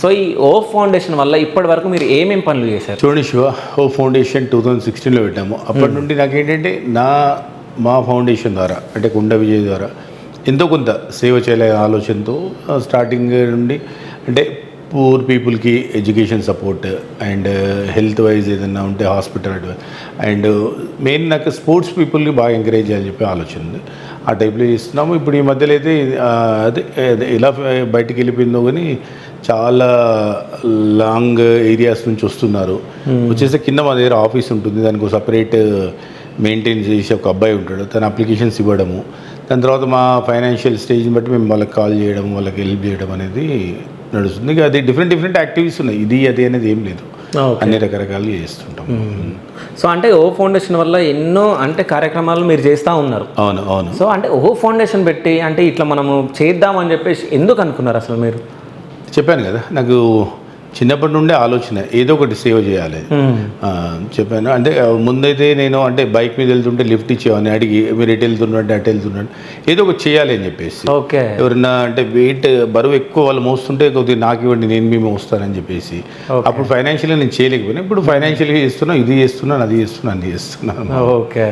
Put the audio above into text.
So ఈ ఓ foundation వల్ల ఇప్పటి వరకు మీరు ఏమేం పనులు చేశారు? చూడండి శివ, ఓ ఫౌండేషన్ 2016లో పెట్టాము. అప్పటి నుండి నాకేంటంటే మా ఫౌండేషన్ ద్వారా అంటే కుండ విజయ్ ద్వారా ఎంతో కొంత సేవ చేయాలనే ఆలోచనతో స్టార్టింగ్ నుండి అంటే పూర్ పీపుల్కి education support and health wise ఏదైనా ఉంటే హాస్పిటల్ అండ్ మెయిన్ నాకు స్పోర్ట్స్ పీపుల్ని బాగా ఎంకరేజ్ చేయాలని చెప్పి ఆలోచన ఉంది. ఆ టైప్లో చేస్తున్నాము. ఇప్పుడు ఈ మధ్యలో అయితే అదే ఎలా బయటికి వెళ్ళిపోయిందో కానీ చాలా లాంగ్ ఏరియాస్ నుంచి వస్తున్నారు. వచ్చేస్తే కింద మా దగ్గర ఆఫీస్ ఉంటుంది, దానికి ఒక సపరేట్ మెయింటైన్ చేసి ఒక అబ్బాయి ఉంటాడు, తన అప్లికేషన్స్ ఇవ్వడము, దాని తర్వాత మా ఫైనాన్షియల్ స్టేజ్ని బట్టి మేము వాళ్ళకి కాల్ చేయడం, వాళ్ళకి హెల్ప్ చేయడం అనేది నడుస్తుంది. ఇక అది డిఫరెంట్ యాక్టివిటీస్ ఉన్నాయి, ఇది అది అనేది ఏం లేదు, అన్ని రకరకాలు చేస్తుంటాం. సో అంటే ఓ ఫౌండేషన్ వల్ల ఎన్నో అంటే కార్యక్రమాలు మీరు చేస్తూ ఉన్నారు. అవును. సో అంటే ఓ ఫౌండేషన్ పెట్టి అంటే ఇట్లా మనము చేద్దామని చెప్పేసి ఎందుకు అనుకున్నారు అసలు మీరు? చెప్పాను కదా, నాకు చిన్నప్పటి నుండే ఆలోచన ఏదో ఒకటి సేవ్ చేయాలి. చెప్పాను అంటే ముందైతే నేను అంటే బైక్ మీద వెళ్తుంటే లిఫ్ట్ ఇచ్చేవాడిని, అడిగి మీరు ఎటు వెళ్తున్నట్టు అటు వెళ్తున్నాడు, ఏదో ఒకటి చేయాలి అని చెప్పేసి. ఓకే, ఎవరన్నా అంటే వెయిట్ బరువు ఎక్కువ వాళ్ళు మోస్తుంటే కొద్దిగా నాకు ఇవ్వండి నేను మేము మోస్తానని చెప్పేసి. అప్పుడు ఫైనాన్షియల్గా నేను చేయలేకపోయినా, ఇప్పుడు ఫైనాన్షియల్గా చేస్తున్నా, ఇది చేస్తున్నాను, అది చేస్తున్నాను, అన్ని చేస్తున్నాను. ఓకే.